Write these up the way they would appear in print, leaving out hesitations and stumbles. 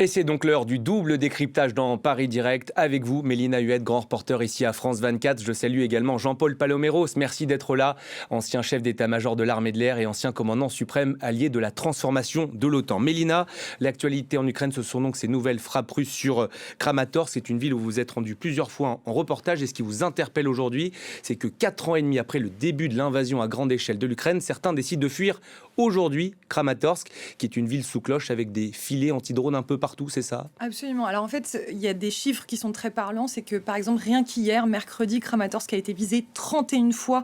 Et c'est donc l'heure du double décryptage dans Paris Direct avec vous, Mélina Huette, grand reporter ici à France 24. Je salue également Jean-Paul Paloméros. Merci d'être là, ancien chef d'état-major de l'armée de l'air et ancien commandant suprême allié de la transformation de l'OTAN. Mélina, l'actualité en Ukraine, ce sont donc ces nouvelles frappes russes sur Kramatorsk. C'est une ville où vous êtes rendu plusieurs fois en reportage. Et ce qui vous interpelle aujourd'hui, c'est que 4 ans et demi après le début de l'invasion à grande échelle de l'Ukraine, certains décident de fuir aujourd'hui Kramatorsk, qui est une ville sous cloche avec des filets anti-drones un peu partout, c'est ça ? Absolument. Alors en fait, il y a des chiffres qui sont très parlants. C'est que par exemple, rien qu'hier, mercredi, Kramatorsk a été visé 31 fois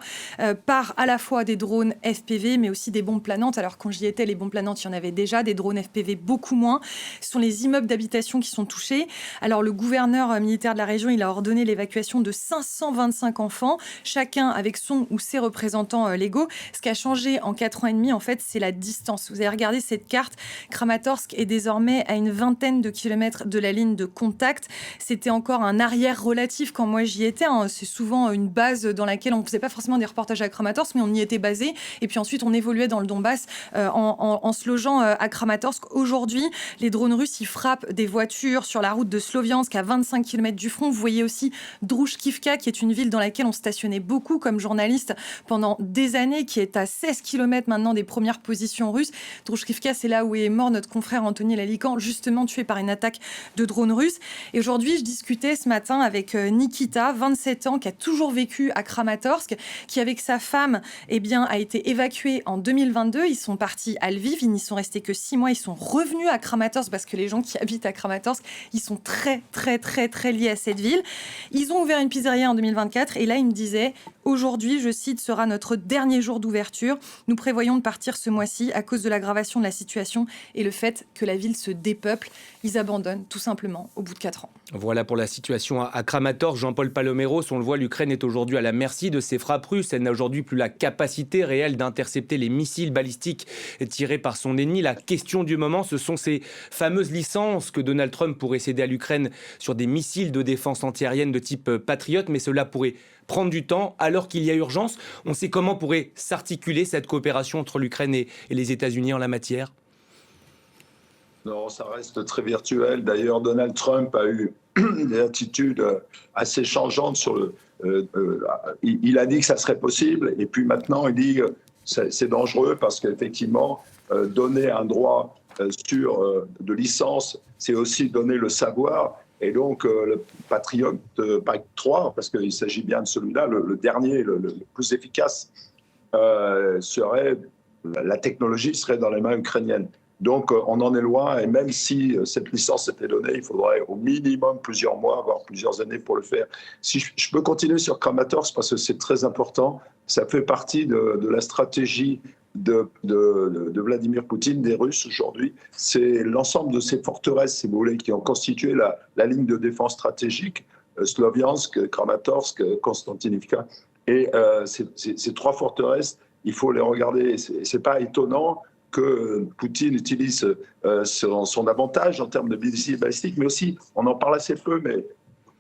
par à la fois des drones FPV, mais aussi des bombes planantes. Alors quand j'y étais, les bombes planantes, il y en avait déjà, des drones FPV beaucoup moins. Ce sont les immeubles d'habitation qui sont touchés. Alors le gouverneur militaire de la région, il a ordonné l'évacuation de 525 enfants, chacun avec son ou ses représentants légaux. Ce qui a changé en 4 ans et demi, en fait, c'est la distance. Vous avez regardé cette carte, Kramatorsk est désormais à une vingtaine de kilomètres de la ligne de contact. C'était encore un arrière relatif quand moi j'y étais. C'est souvent une base dans laquelle on ne faisait pas forcément des reportages à Kramatorsk, mais on y était basé. Et puis ensuite, on évoluait dans le Donbass en se logeant à Kramatorsk. Aujourd'hui, les drones russes, ils frappent des voitures sur la route de Sloviansk à 25 km du front. Vous voyez aussi Družkivka, qui est une ville dans laquelle on stationnait beaucoup comme journaliste pendant des années, qui est à 16 km maintenant des premières positions russes. Družkivka, c'est là où est mort notre confrère Anthony Lalican, justement tué par une attaque de drones russes. Et aujourd'hui, je discutais ce matin avec Nikita, 27 ans, qui a toujours vécu à Kramatorsk, qui avec sa femme a été évacué en 2022. Ils sont partis à Lviv, ils n'y sont restés que 6 mois. Ils sont revenus à Kramatorsk parce que les gens qui habitent à Kramatorsk, ils sont très, très, très, très liés à cette ville. Ils ont ouvert une pizzeria en 2024 et là, ils me disaient « Aujourd'hui, je cite, sera notre dernier jour d'ouverture. Nous prévoyons de partir ce mois-ci à cause de l'aggravation de la situation et le fait que la ville se dépeuple. Ils abandonnent tout simplement au bout de 4 ans. » Voilà pour la situation à Kramatorsk. Jean-Paul Paloméros, on le voit, l'Ukraine est aujourd'hui à la merci de ces frappes russes. Elle n'a aujourd'hui plus la capacité réelle d'intercepter les missiles balistiques tirés par son ennemi. La question du moment, ce sont ces fameuses licences que Donald Trump pourrait céder à l'Ukraine sur des missiles de défense antiaérienne de type Patriot, mais cela pourrait prendre du temps alors qu'il y a urgence. On sait comment pourrait s'articuler cette coopération entre l'Ukraine et les États-Unis en la matière ? Non, ça reste très virtuel. D'ailleurs, Donald Trump a eu des attitudes assez changeantes sur le. Il a dit que ça serait possible, et puis maintenant il dit que c'est dangereux parce qu'effectivement, donner un droit de licence, c'est aussi donner le savoir. Et donc, le Patriot Pack 3, parce qu'il s'agit bien de celui-là, le dernier, le plus efficace, la technologie serait dans les mains ukrainiennes. Donc, on en est loin, et même si cette licence était donnée, il faudrait au minimum plusieurs mois, voire plusieurs années pour le faire. Si je peux continuer sur Kramatorsk, parce que c'est très important, ça fait partie de la stratégie de Vladimir Poutine, des Russes aujourd'hui. C'est l'ensemble de ces forteresses, si vous voulez, qui ont constitué la ligne de défense stratégique, Sloviansk, Kramatorsk, Konstantinivka. Et ces 3 forteresses, il faut les regarder. C'est pas étonnant que Poutine utilise son avantage en termes de missiles balistiques, mais aussi, on en parle assez peu, mais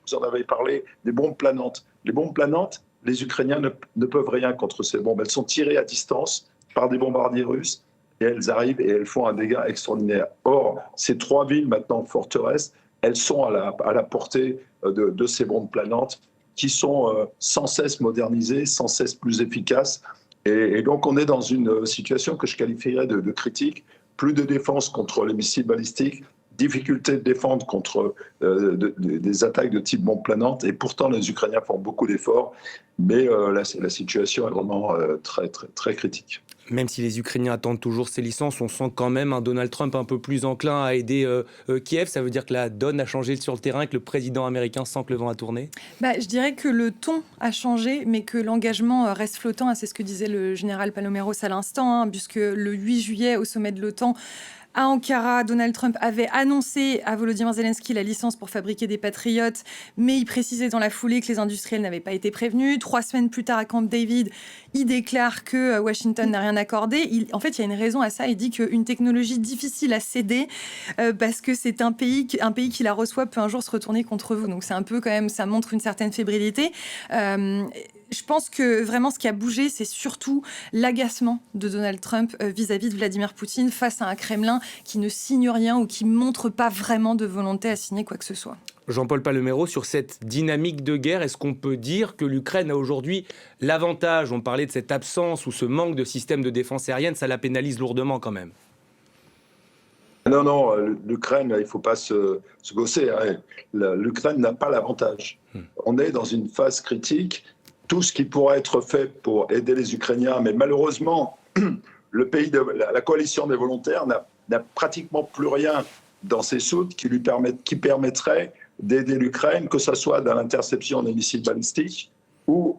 vous en avez parlé, des bombes planantes. Les bombes planantes, les Ukrainiens ne peuvent rien contre ces bombes. Elles sont tirées à distance par des bombardiers russes et elles arrivent et elles font un dégât extraordinaire. Or, ces 3 villes, maintenant forteresses, elles sont à la portée de ces bombes planantes qui sont sans cesse modernisées, sans cesse plus efficaces. Et donc, on est dans une situation que je qualifierais de critique. Plus de défense contre les missiles balistiques, difficulté de défendre contre des attaques de type bombe planante. Et pourtant, les Ukrainiens font beaucoup d'efforts. Mais la situation est vraiment très, très, très critique. Même si les Ukrainiens attendent toujours ces licences, on sent quand même un Donald Trump un peu plus enclin à aider Kiev. Ça veut dire que la donne a changé sur le terrain et que le président américain sent que le vent a tourné ? Je dirais que le ton a changé, mais que l'engagement reste flottant. C'est ce que disait le général Paloméros à l'instant, puisque le 8 juillet, au sommet de l'OTAN, à Ankara, Donald Trump avait annoncé à Volodymyr Zelensky la licence pour fabriquer des patriotes, mais il précisait dans la foulée que les industriels n'avaient pas été prévenus. 3 semaines plus tard, à Camp David, il déclare que Washington n'a rien accordé. En fait, il y a une raison à ça. Il dit qu'une technologie difficile à céder, parce que c'est un pays qui la reçoit peut un jour se retourner contre vous. Donc c'est un peu quand même, ça montre une certaine fébrilité. Je pense que vraiment ce qui a bougé, c'est surtout l'agacement de Donald Trump vis-à-vis de Vladimir Poutine face à un Kremlin qui ne signe rien ou qui ne montre pas vraiment de volonté à signer quoi que ce soit. Jean-Paul Palomero, sur cette dynamique de guerre, est-ce qu'on peut dire que l'Ukraine a aujourd'hui l'avantage? On parlait de cette absence ou ce manque de système de défense aérienne, ça la pénalise lourdement quand même. Non, l'Ukraine, il ne faut pas se gausser. Hein. L'Ukraine n'a pas l'avantage. On est dans une phase critique. Tout ce qui pourrait être fait pour aider les Ukrainiens, mais malheureusement, la coalition des volontaires n'a pratiquement plus rien dans ses soutes qui permettrait d'aider l'Ukraine, que ce soit dans l'interception des missiles balistiques ou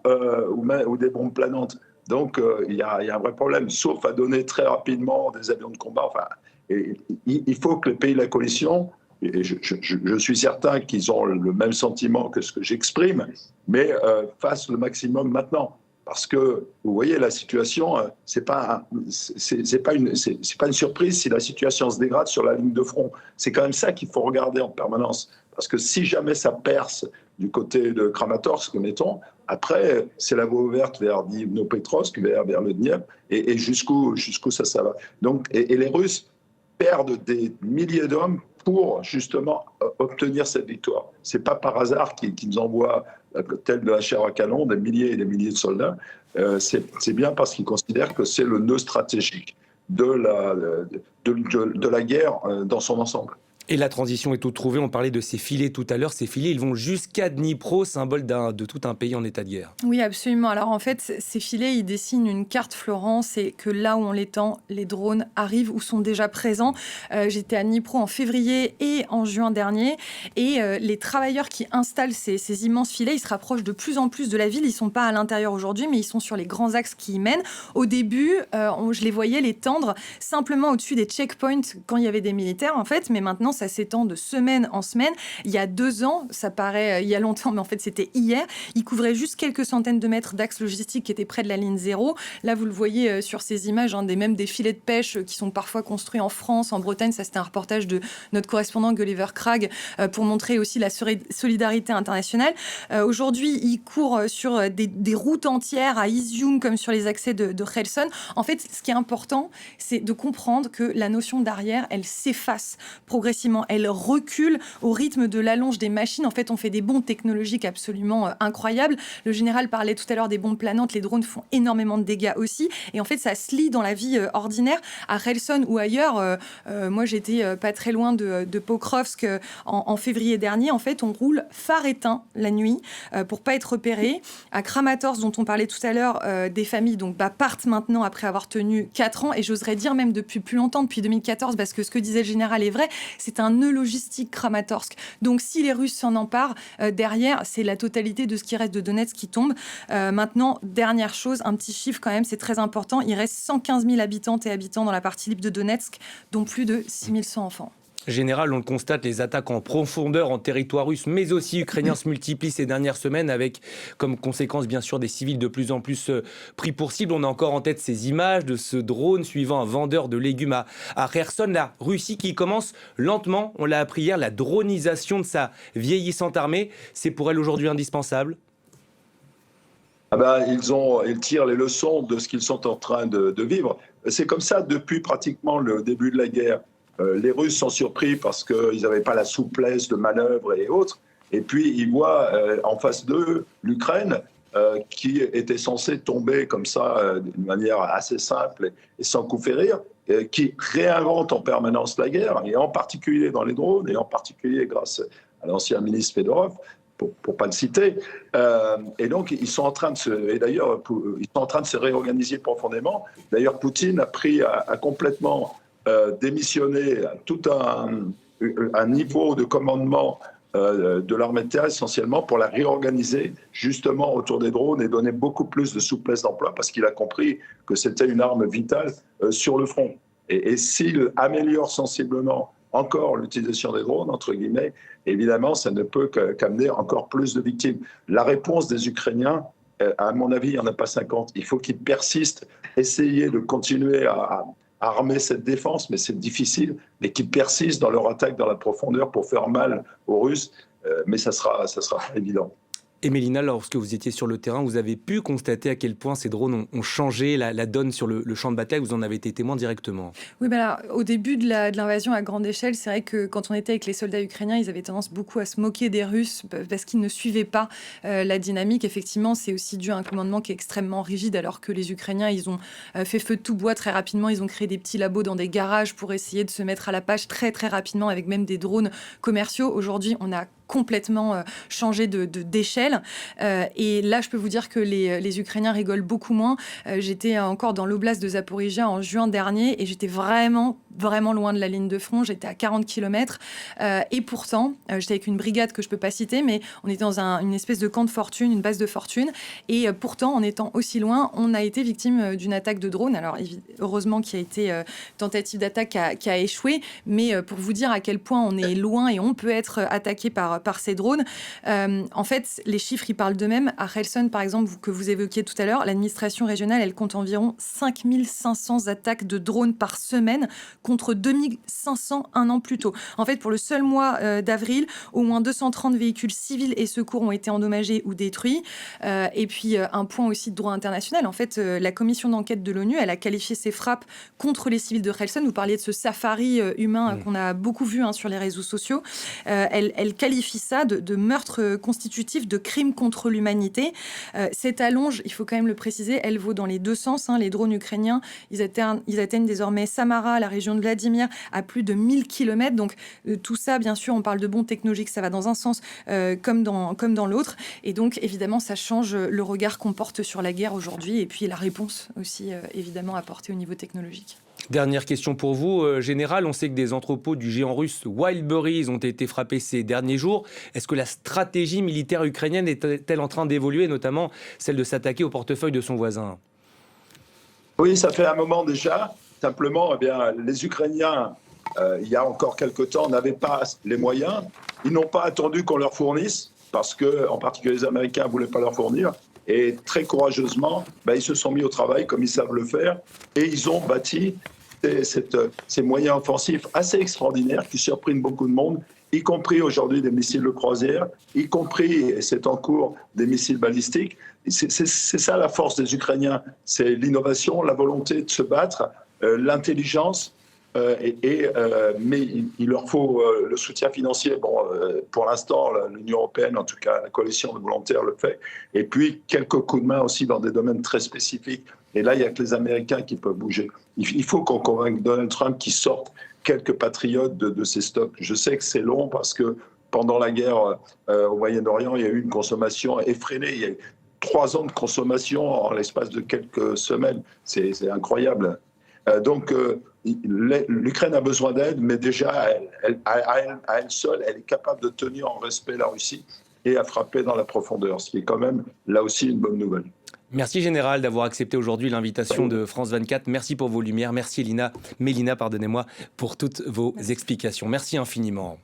des bombes planantes. Donc, il y a un vrai problème, sauf à donner très rapidement des avions de combat. Enfin, il faut que les pays de la coalition, et je suis certain qu'ils ont le même sentiment que ce que j'exprime, mais fassent le maximum maintenant. Parce que, vous voyez, la situation, c'est pas une surprise si la situation se dégrade sur la ligne de front. C'est quand même ça qu'il faut regarder en permanence. Parce que si jamais ça perce du côté de Kramatorsk, mettons, après, c'est la voie ouverte vers Dnipropetrovsk, vers le Dniepr, et jusqu'où ça va. Donc, et les Russes perdent des milliers d'hommes pour justement obtenir cette victoire. Ce n'est pas par hasard qu'ils nous envoient, tel de la chair à canon, des milliers et des milliers de soldats. C'est bien parce qu'ils considèrent que c'est le nœud stratégique de la guerre dans son ensemble. Et la transition est toute trouvée. On parlait de ces filets tout à l'heure. Ces filets, ils vont jusqu'à Dnipro, symbole de tout un pays en état de guerre. Oui, absolument. Alors en fait, ces filets, ils dessinent une carte, Florence, et que là où on les tend, les drones arrivent ou sont déjà présents. J'étais à Dnipro en février et en juin dernier. Et les travailleurs qui installent ces immenses filets, ils se rapprochent de plus en plus de la ville. Ils ne sont pas à l'intérieur aujourd'hui, mais ils sont sur les grands axes qui y mènent. Au début, je les voyais les tendre simplement au-dessus des checkpoints quand il y avait des militaires, en fait. Mais maintenant, ça s'étend de semaine en semaine. Il y a 2 ans, ça paraît il y a longtemps, mais en fait c'était hier, ils couvraient juste quelques centaines de mètres d'axes logistiques qui étaient près de la ligne zéro. Là, vous le voyez sur ces images, même des filets de pêche qui sont parfois construits en France, en Bretagne. Ça, c'était un reportage de notre correspondant Gulliver Cragg pour montrer aussi la solidarité internationale. Aujourd'hui, ils courent sur des routes entières à Izium, comme sur les accès de Kherson. En fait, ce qui est important, c'est de comprendre que la notion d'arrière, elle s'efface progressivement. Elle recule au rythme de l'allonge des machines. En fait, on fait des bonds technologiques absolument incroyables. Le général parlait tout à l'heure des bombes planantes. Les drones font énormément de dégâts aussi. Et en fait, ça se lit dans la vie ordinaire. À Kherson ou ailleurs, moi, j'étais pas très loin de Pokrovsk en février dernier. En fait, on roule phare éteint la nuit pour pas être repéré. À Kramatorsk, dont on parlait tout à l'heure, des familles partent maintenant après avoir tenu 4 ans. Et j'oserais dire même depuis plus longtemps, depuis 2014, parce que ce que disait le général est vrai, c'est un nœud logistique Kramatorsk. Donc si les Russes s'en emparent, derrière, c'est la totalité de ce qui reste de Donetsk qui tombe. Maintenant, dernière chose, un petit chiffre quand même, c'est très important. Il reste 115 000 habitantes et habitants dans la partie libre de Donetsk, dont plus de 6 100 enfants. Général, on le constate, les attaques en profondeur en territoire russe, mais aussi ukrainien, se multiplient ces dernières semaines avec comme conséquence, bien sûr, des civils de plus en plus pris pour cible. On a encore en tête ces images de ce drone suivant un vendeur de légumes à Kherson. La Russie qui commence lentement, on l'a appris hier, la dronisation de sa vieillissante armée. C'est pour elle aujourd'hui indispensable? Ils tirent les leçons de ce qu'ils sont en train de vivre. C'est comme ça depuis pratiquement le début de la guerre. Les Russes sont surpris parce qu'ils n'avaient pas la souplesse de manœuvre et autres. Et puis, ils voient en face d'eux l'Ukraine qui était censée tomber comme ça d'une manière assez simple et sans coup férir, qui réinvente en permanence la guerre, et en particulier dans les drones, et en particulier grâce à l'ancien ministre Fedorov, pour pas le citer. Et donc, ils sont en train de se réorganiser profondément. D'ailleurs, Poutine a pris à complètement démissionner tout un niveau de commandement de l'armée de terre essentiellement pour la réorganiser justement autour des drones et donner beaucoup plus de souplesse d'emploi parce qu'il a compris que c'était une arme vitale sur le front. Et s'il améliore sensiblement encore l'utilisation des drones, entre guillemets, évidemment, ça ne peut qu'amener encore plus de victimes. La réponse des Ukrainiens, à mon avis, il n'y en a pas 50. Il faut qu'ils persistent, essayer de continuer à armer cette défense, mais c'est difficile, mais qu'ils persistent dans leur attaque dans la profondeur pour faire mal aux Russes, mais ça sera pas évident. Et Mélina, lorsque vous étiez sur le terrain, vous avez pu constater à quel point ces drones ont changé la donne sur le champ de bataille. Vous en avez été témoin directement. Oui, alors, au début de l'invasion à grande échelle, c'est vrai que quand on était avec les soldats ukrainiens, ils avaient tendance beaucoup à se moquer des Russes parce qu'ils ne suivaient pas la dynamique. Effectivement, c'est aussi dû à un commandement qui est extrêmement rigide, alors que les Ukrainiens, ils ont fait feu de tout bois très rapidement. Ils ont créé des petits labos dans des garages pour essayer de se mettre à la page très très rapidement, avec même des drones commerciaux. Aujourd'hui, on a complètement changé d'échelle. Et là, je peux vous dire que les Ukrainiens rigolent beaucoup moins. J'étais encore dans l'oblast de Zaporizhia en juin dernier et j'étais vraiment loin de la ligne de front. J'étais à 40 km. Et pourtant, j'étais avec une brigade que je ne peux pas citer, mais on était dans une espèce de camp de fortune, une base de fortune. Et pourtant, en étant aussi loin, on a été victime d'une attaque de drone. Alors, heureusement qu'il y a été tentative d'attaque qui a échoué. Mais pour vous dire à quel point on est loin et on peut être attaqué par ces drones. En fait, les chiffres, ils parlent d'eux-mêmes. À Kherson, par exemple, que vous évoquiez tout à l'heure, l'administration régionale, elle compte environ 5500 attaques de drones par semaine contre 2500 un an plus tôt. En fait, pour le seul mois d'avril, au moins 230 véhicules civils et secours ont été endommagés ou détruits. Et puis, un point aussi de droit international. En fait, la commission d'enquête de l'ONU, elle a qualifié ces frappes contre les civils de Kherson. Vous parliez de ce safari humain qu'on a beaucoup vu sur les réseaux sociaux. Elle qualifie ça de meurtre constitutif de crimes contre l'humanité. Cette allonge, il faut quand même le préciser, elle vaut dans les deux sens. Les drones ukrainiens, ils atteignent désormais Samara, la région de Vladimir, à plus de 1000 km. Donc tout ça, bien sûr, on parle de bombes technologiques, ça va dans un sens comme dans l'autre. Et donc, évidemment, ça change le regard qu'on porte sur la guerre aujourd'hui et puis la réponse aussi, évidemment, apportée au niveau technologique. Dernière question pour vous, Général. On sait que des entrepôts du géant russe Wildberries ont été frappés ces derniers jours. Est-ce que la stratégie militaire ukrainienne est-elle en train d'évoluer, notamment celle de s'attaquer au portefeuille de son voisin ? Oui, ça fait un moment déjà. Simplement, les Ukrainiens, il y a encore quelque temps, n'avaient pas les moyens. Ils n'ont pas attendu qu'on leur fournisse, parce que, en particulier, les Américains ne voulaient pas leur fournir. Et très courageusement, ils se sont mis au travail comme ils savent le faire. Et ils ont bâti ces moyens offensifs assez extraordinaires qui surprennent beaucoup de monde, y compris aujourd'hui des missiles de croisière, y compris, et c'est en cours, des missiles balistiques. C'est ça la force des Ukrainiens, c'est l'innovation, la volonté de se battre, l'intelligence, mais il leur faut le soutien financier. Pour l'instant, l'Union européenne, en tout cas la coalition de volontaires le fait, et puis quelques coups de main aussi dans des domaines très spécifiques. Et là, il n'y a que les Américains qui peuvent bouger. Il faut qu'on convainque Donald Trump qu'il sorte quelques patriotes de ces stocks. Je sais que c'est long parce que pendant la guerre au Moyen-Orient, il y a eu une consommation effrénée. Il y a eu 3 ans de consommation en l'espace de quelques semaines. C'est incroyable. Donc, l'Ukraine a besoin d'aide, mais déjà, à elle seule, elle est capable de tenir en respect la Russie et à frapper dans la profondeur, ce qui est quand même, là aussi, une bonne nouvelle. Merci Général d'avoir accepté aujourd'hui l'invitation de France 24. Merci pour vos lumières. Merci Mélina, pour toutes vos explications. Merci infiniment.